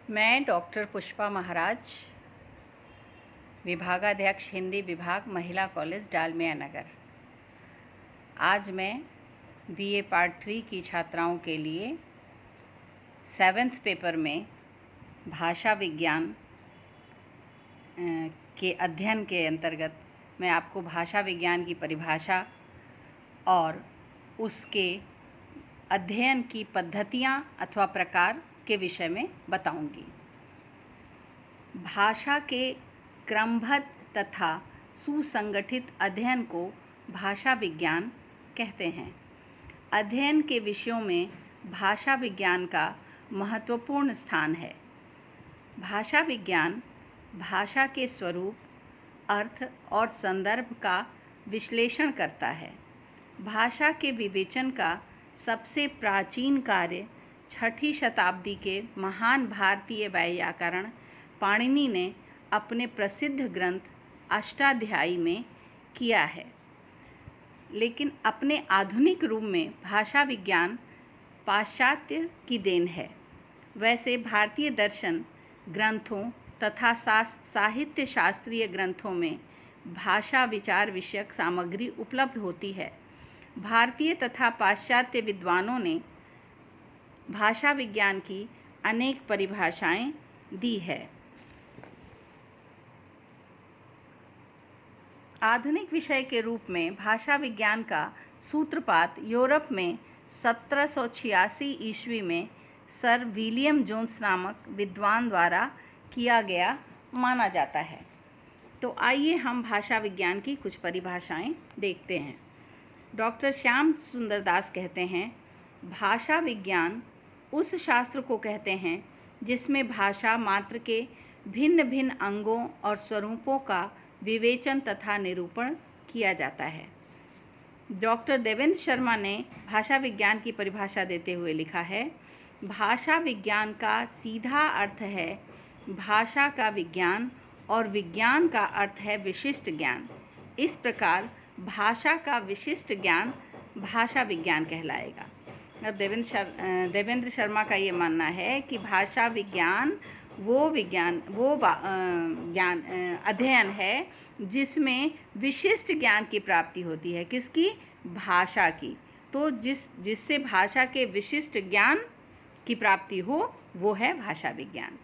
मैं डॉक्टर पुष्पा महाराज, विभागाध्यक्ष हिंदी विभाग, महिला कॉलेज, डालमिया नगर। आज मैं बीए पार्ट 3 की छात्राओं के लिए 7th पेपर में भाषा विज्ञान के अध्ययन के अंतर्गत मैं आपको भाषा विज्ञान की परिभाषा और उसके अध्ययन की पद्धतियाँ अथवा प्रकार के विषय में बताऊंगी। भाषा के क्रमबद्ध तथा सुसंगठित अध्ययन को भाषा विज्ञान कहते हैं। अध्ययन के विषयों में भाषा विज्ञान का महत्वपूर्ण स्थान है। भाषा विज्ञान भाषा के स्वरूप, अर्थ और संदर्भ का विश्लेषण करता है। भाषा के विवेचन का सबसे प्राचीन कार्य 6ठी शताब्दी के महान भारतीय व्याकरण पाणिनि ने अपने प्रसिद्ध ग्रंथ अष्टाध्यायी में किया है। लेकिन अपने आधुनिक रूप में भाषा विज्ञान पाश्चात्य की देन है। वैसे भारतीय दर्शन ग्रंथों तथा साहित्य शास्त्रीय ग्रंथों में भाषा विचार विषयक सामग्री उपलब्ध होती है। भारतीय तथा पाश्चात्य विद्वानों ने भाषा विज्ञान की अनेक परिभाषाएं दी है। आधुनिक विषय के रूप में भाषा विज्ञान का सूत्रपात यूरोप में 1786 ईस्वी में सर विलियम जोन्स नामक विद्वान द्वारा किया गया माना जाता है। तो आइए हम भाषा विज्ञान की कुछ परिभाषाएं देखते हैं। डॉक्टर श्याम सुंदर दास कहते हैं, भाषा विज्ञान उस शास्त्र को कहते हैं जिसमें भाषा मात्र के भिन्न भिन्न अंगों और स्वरूपों का विवेचन तथा निरूपण किया जाता है। डॉक्टर देवेंद्र शर्मा ने भाषा विज्ञान की परिभाषा देते हुए लिखा है, भाषा विज्ञान का सीधा अर्थ है भाषा का विज्ञान और विज्ञान का अर्थ है विशिष्ट ज्ञान। इस प्रकार भाषा का विशिष्ट ज्ञान भाषा विज्ञान कहलाएगा। अब देवेंद्र शर्मा का ये मानना है कि भाषा विज्ञान वो ज्ञान अध्ययन है जिसमें विशिष्ट ज्ञान की प्राप्ति होती है। किसकी? भाषा की। तो जिससे भाषा के विशिष्ट ज्ञान की प्राप्ति हो वो है भाषा विज्ञान।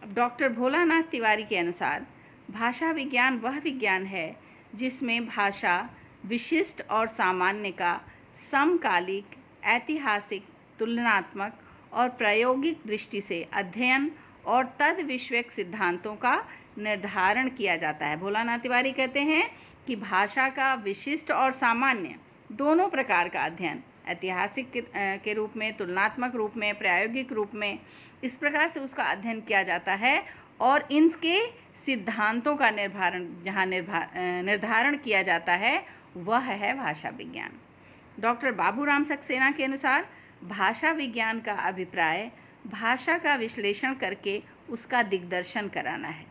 अब डॉक्टर भोलानाथ तिवारी के अनुसार भाषा विज्ञान वह विज्ञान है जिसमें भाषा विशिष्ट और सामान्य का समकालिक, ऐतिहासिक, तुलनात्मक और प्रायोगिक दृष्टि से अध्ययन और तद विषयक सिद्धांतों का निर्धारण किया जाता है। भोलानाथ तिवारी कहते हैं कि भाषा का विशिष्ट और सामान्य दोनों प्रकार का अध्ययन, ऐतिहासिक के रूप में, तुलनात्मक रूप में, प्रायोगिक रूप में, इस प्रकार से उसका अध्ययन किया जाता है और इनके सिद्धांतों का निर्धारण किया जाता है, वह है भाषा विज्ञान। डॉक्टर बाबूराम सक्सेना के अनुसार भाषा विज्ञान का अभिप्राय भाषा का विश्लेषण करके उसका दिग्दर्शन कराना है।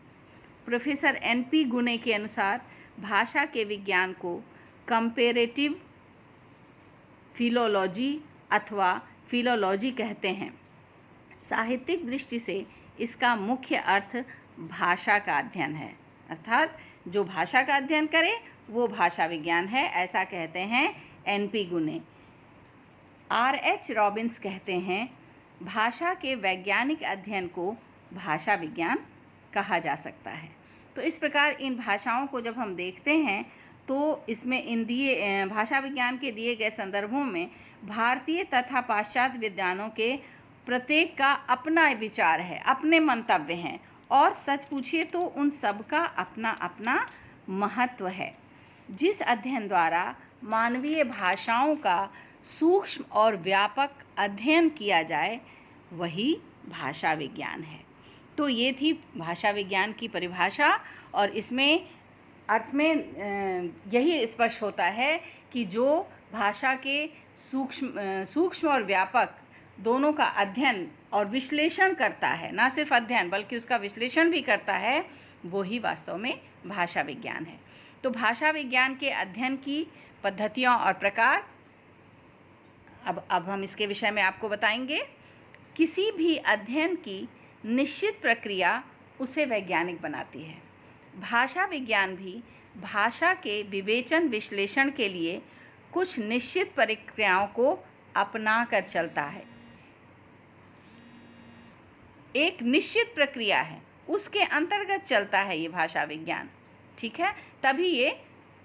प्रोफेसर NP गुने के अनुसार भाषा के विज्ञान को कंपेरेटिव फिलोलॉजी अथवा फिलोलॉजी कहते हैं। साहित्यिक दृष्टि से इसका मुख्य अर्थ भाषा का अध्ययन है, अर्थात जो भाषा का अध्ययन करे वो भाषा विज्ञान है, ऐसा कहते हैं NP गुने। RH रॉबिन्स कहते हैं, भाषा के वैज्ञानिक अध्ययन को भाषा विज्ञान कहा जा सकता है। तो इस प्रकार इन भाषाओं को जब हम देखते हैं तो इसमें भाषा विज्ञान के दिए गए संदर्भों में भारतीय तथा पाश्चात्य विद्वानों के प्रत्येक का अपना विचार है, अपने मंतव्य हैं और सच पूछिए तो उन सब का अपना अपना महत्व है। जिस अध्ययन द्वारा मानवीय भाषाओं का सूक्ष्म और व्यापक अध्ययन किया जाए वही भाषा विज्ञान है। तो ये थी भाषा विज्ञान की परिभाषा और इसमें अर्थ में यही स्पष्ट होता है कि जो भाषा के सूक्ष्म और व्यापक दोनों का अध्ययन और विश्लेषण करता है, ना सिर्फ अध्ययन बल्कि उसका विश्लेषण भी करता है, वही वास्तव में भाषा विज्ञान है। तो भाषा विज्ञान के अध्ययन की पद्धतियों और प्रकार अब हम इसके विषय में आपको बताएंगे। किसी भी अध्ययन की निश्चित प्रक्रिया उसे वैज्ञानिक बनाती है। भाषा विज्ञान भी भाषा के विवेचन विश्लेषण के लिए कुछ निश्चित प्रक्रियाओं को अपना कर चलता है। एक निश्चित प्रक्रिया है, उसके अंतर्गत चलता है ये भाषा विज्ञान, ठीक है, तभी ये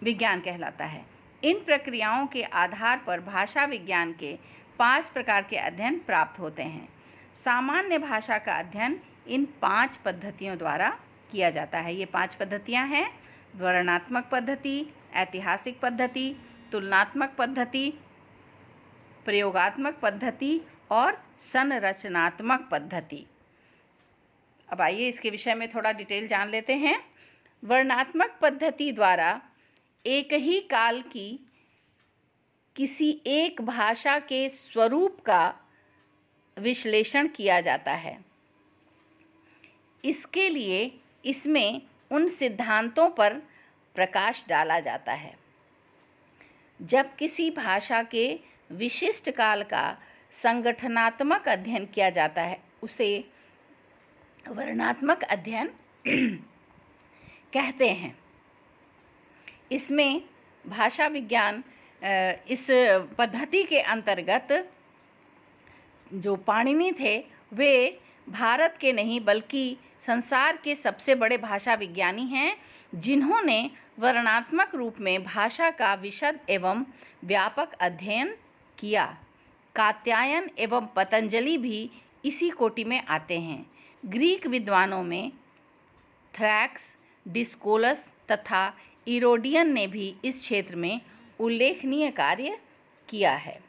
विज्ञान कहलाता है। इन प्रक्रियाओं के आधार पर भाषा विज्ञान के 5 प्रकार के अध्ययन प्राप्त होते हैं। सामान्य भाषा का अध्ययन इन 5 पद्धतियों द्वारा किया जाता है। ये 5 पद्धतियाँ हैं: वर्णनात्मक पद्धति, ऐतिहासिक पद्धति, तुलनात्मक पद्धति, प्रयोगात्मक पद्धति और संरचनात्मक पद्धति। अब आइए इसके विषय में थोड़ा डिटेल जान लेते हैं। वर्णनात्मक पद्धति द्वारा एक ही काल की किसी एक भाषा के स्वरूप का विश्लेषण किया जाता है। इसके लिए इसमें उन सिद्धांतों पर प्रकाश डाला जाता है। जब किसी भाषा के विशिष्ट काल का संगठनात्मक अध्ययन किया जाता है, उसे वर्णनात्मक अध्ययन कहते हैं। इसमें भाषा विज्ञान इस पद्धति के अंतर्गत जो पाणिनि थे वे भारत के नहीं बल्कि संसार के सबसे बड़े भाषा विज्ञानी हैं, जिन्होंने वर्णनात्मक रूप में भाषा का विशद एवं व्यापक अध्ययन किया। कात्यायन एवं पतंजलि भी इसी कोटि में आते हैं। ग्रीक विद्वानों में थ्रैक्स, डिस्कोलस तथा इरोडियन ने भी इस क्षेत्र में उल्लेखनीय कार्य किया है।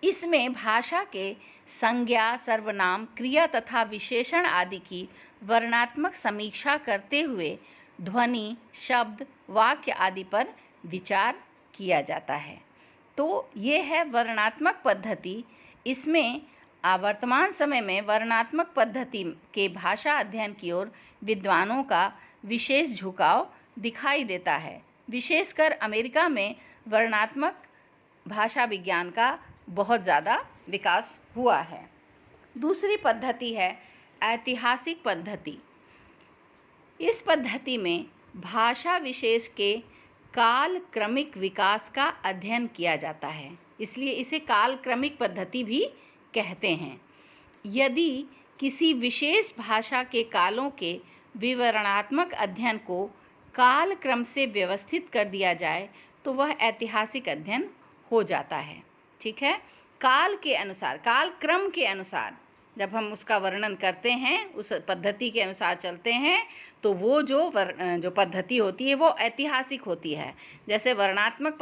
इसमें भाषा के संज्ञा, सर्वनाम, क्रिया तथा विशेषण आदि की वर्णनात्मक समीक्षा करते हुए ध्वनि, शब्द, वाक्य आदि पर विचार किया जाता है। तो ये है वर्णनात्मक पद्धति। इसमें वर्तमान समय में वर्णनात्मक पद्धति के भाषा अध्ययन की ओर विद्वानों का विशेष झुकाव दिखाई देता है। विशेषकर अमेरिका में वर्णनात्मक भाषा विज्ञान का बहुत ज़्यादा विकास हुआ है। दूसरी पद्धति है ऐतिहासिक पद्धति। इस पद्धति में भाषा विशेष के काल क्रमिक विकास का अध्ययन किया जाता है, इसलिए इसे काल क्रमिक पद्धति भी कहते हैं। यदि किसी विशेष भाषा के कालों के विवरणात्मक अध्ययन को काल क्रम से व्यवस्थित कर दिया जाए तो वह ऐतिहासिक अध्ययन हो जाता है, ठीक है। काल के अनुसार, काल क्रम के अनुसार जब हम उसका वर्णन करते हैं, उस पद्धति के अनुसार चलते हैं, तो वो जो पद्धति होती है वो ऐतिहासिक होती है। जैसे वर्णनात्मक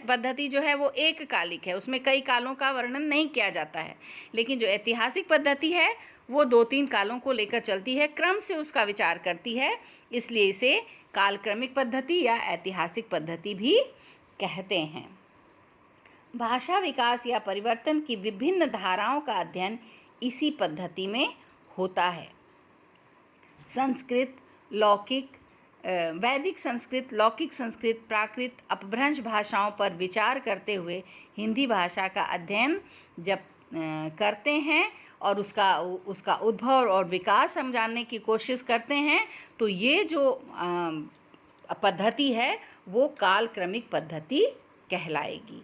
पद्धति जो है वो एक कालिक है, उसमें कई कालों का वर्णन नहीं किया जाता है। लेकिन जो ऐतिहासिक पद्धति है वो 2-3 कालों को लेकर चलती है, क्रम से उसका विचार करती है, इसलिए इसे कालक्रमिक पद्धति या ऐतिहासिक पद्धति भी कहते हैं। भाषा विकास या परिवर्तन की विभिन्न धाराओं का अध्ययन इसी पद्धति में होता है। संस्कृत, लौकिक, वैदिक संस्कृत, लौकिक संस्कृत, प्राकृत, अपभ्रंश भाषाओं पर विचार करते हुए हिंदी भाषा का अध्ययन जब करते हैं और उसका उद्भव और विकास हम जानने की कोशिश करते हैं, तो ये जो पद्धति है वो कालक्रमिक पद्धति कहलाएगी।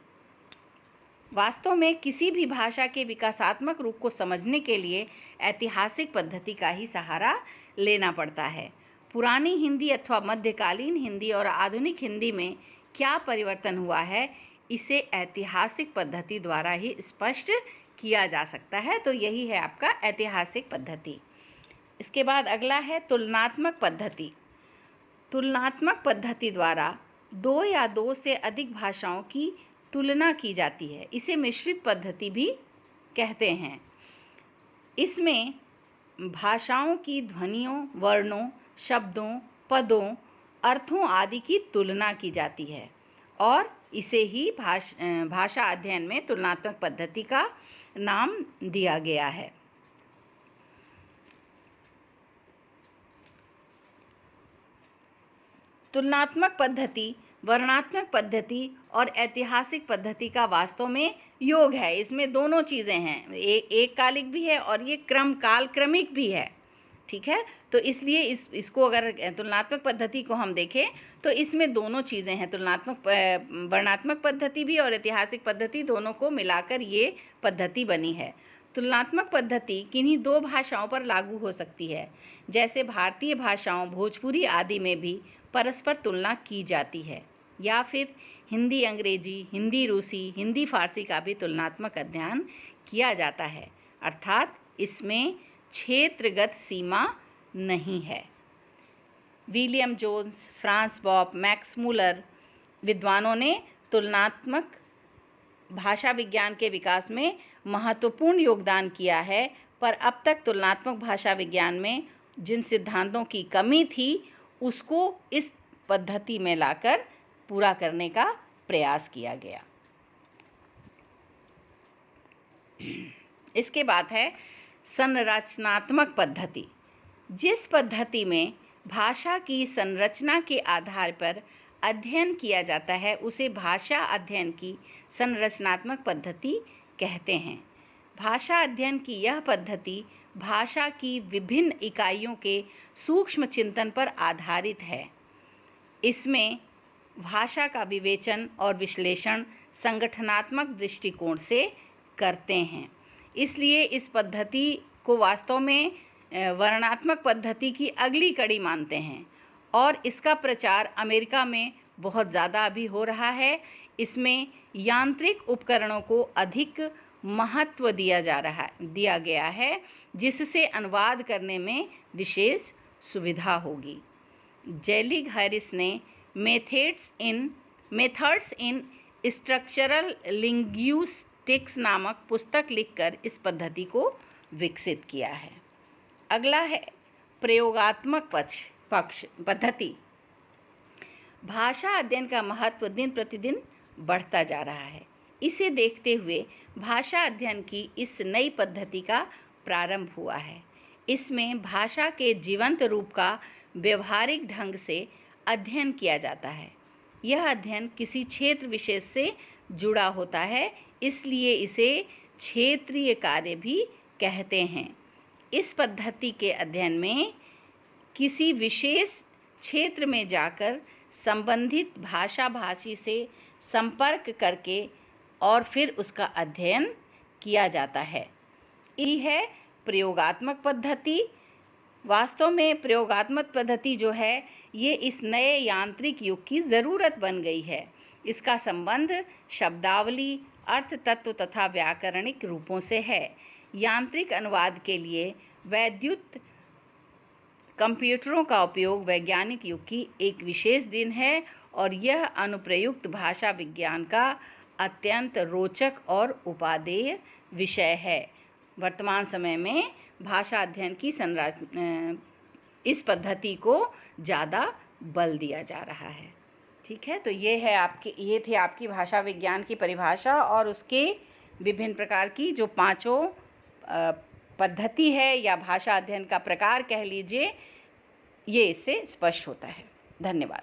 वास्तव में किसी भी भाषा के विकासात्मक रूप को समझने के लिए ऐतिहासिक पद्धति का ही सहारा लेना पड़ता है। पुरानी हिंदी अथवा मध्यकालीन हिंदी और आधुनिक हिंदी में क्या परिवर्तन हुआ है, इसे ऐतिहासिक पद्धति द्वारा ही स्पष्ट किया जा सकता है। तो यही है आपका ऐतिहासिक पद्धति। इसके बाद अगला है तुलनात्मक पद्धति। तुलनात्मक पद्धति द्वारा 2 या 2 से अधिक भाषाओं की तुलना की जाती है। इसे मिश्रित पद्धति भी कहते हैं। इसमें भाषाओं की ध्वनियों, वर्णों, शब्दों, पदों, अर्थों आदि की तुलना की जाती है और इसे ही भाषा अध्ययन में तुलनात्मक पद्धति का नाम दिया गया है। तुलनात्मक पद्धति वर्णनात्मक पद्धति और ऐतिहासिक पद्धति का वास्तव में योग है। इसमें दोनों चीज़ें हैं, एक कालिक भी है और ये कालक्रमिक भी है। ठीक है, तो इसलिए इसको अगर तुलनात्मक पद्धति को हम देखें तो इसमें दोनों चीज़ें हैं, वर्णनात्मक पद्धति भी और ऐतिहासिक पद्धति, दोनों को मिलाकर ये पद्धति बनी है। तुलनात्मक पद्धति किन्हीं दो भाषाओं पर लागू हो सकती है, जैसे भारतीय भाषाओं भोजपुरी आदि में भी परस्पर तुलना की जाती है, या फिर हिंदी अंग्रेजी, हिंदी रूसी, हिंदी फारसी का भी तुलनात्मक अध्ययन किया जाता है, अर्थात इसमें क्षेत्रगत सीमा नहीं है। William Jones, Franz Bopp, Max Muller विद्वानों ने तुलनात्मक भाषा विज्ञान के विकास में महत्वपूर्ण योगदान किया है, पर अब तक तुलनात्मक भाषा विज्ञान में जिन सिद्धांतों की कमी थी उसको इस पद्धति में लाकर पूरा करने का प्रयास किया गया। इसके बाद है संरचनात्मक पद्धति। जिस पद्धति में भाषा की संरचना के आधार पर अध्ययन किया जाता है उसे भाषा अध्ययन की संरचनात्मक पद्धति कहते हैं। भाषा अध्ययन की यह पद्धति भाषा की विभिन्न इकाइयों के सूक्ष्म चिंतन पर आधारित है। इसमें भाषा का विवेचन और विश्लेषण संगठनात्मक दृष्टिकोण से करते हैं। इसलिए इस पद्धति को वास्तव में वर्णनात्मक पद्धति की अगली कड़ी मानते हैं और इसका प्रचार अमेरिका में बहुत ज़्यादा अभी हो रहा है। इसमें यांत्रिक उपकरणों को अधिक महत्व दिया गया है, जिससे अनुवाद करने में विशेष सुविधा होगी। जेलिग हैरिस ने मेथड्स इन स्ट्रक्चरल लिंग्विस्टिक्स नामक पुस्तक लिखकर इस पद्धति को विकसित किया है। अगला है प्रयोगात्मक पद्धति। भाषा अध्ययन का महत्व दिन प्रतिदिन बढ़ता जा रहा है। इसे देखते हुए भाषा अध्ययन की इस नई पद्धति का प्रारंभ हुआ है। इसमें भाषा के जीवंत रूप का व्यवहारिक ढंग से अध्ययन किया जाता है। यह अध्ययन किसी क्षेत्र विशेष से जुड़ा होता है, इसलिए इसे क्षेत्रीय कार्य भी कहते हैं। इस पद्धति के अध्ययन में किसी विशेष क्षेत्र में जाकर संबंधित भाषी से संपर्क करके और फिर उसका अध्ययन किया जाता है। यह है प्रयोगात्मक पद्धति। वास्तव में प्रयोगात्मक पद्धति जो है ये इस नए यांत्रिक युग की ज़रूरत बन गई है। इसका संबंध शब्दावली, अर्थ तत्व तथा व्याकरणिक रूपों से है। यांत्रिक अनुवाद के लिए वैद्युत कंप्यूटरों का उपयोग वैज्ञानिक युग की एक विशेष दिन है और यह अनुप्रयुक्त भाषा विज्ञान का अत्यंत रोचक और उपादेय विषय है। वर्तमान समय में भाषा अध्ययन की इस पद्धति को ज़्यादा बल दिया जा रहा है। ठीक है, तो ये थी आपकी भाषा विज्ञान की परिभाषा और उसके विभिन्न प्रकार की जो पांचों पद्धति है या भाषा अध्ययन का प्रकार कह लीजिए, ये इससे स्पष्ट होता है। धन्यवाद।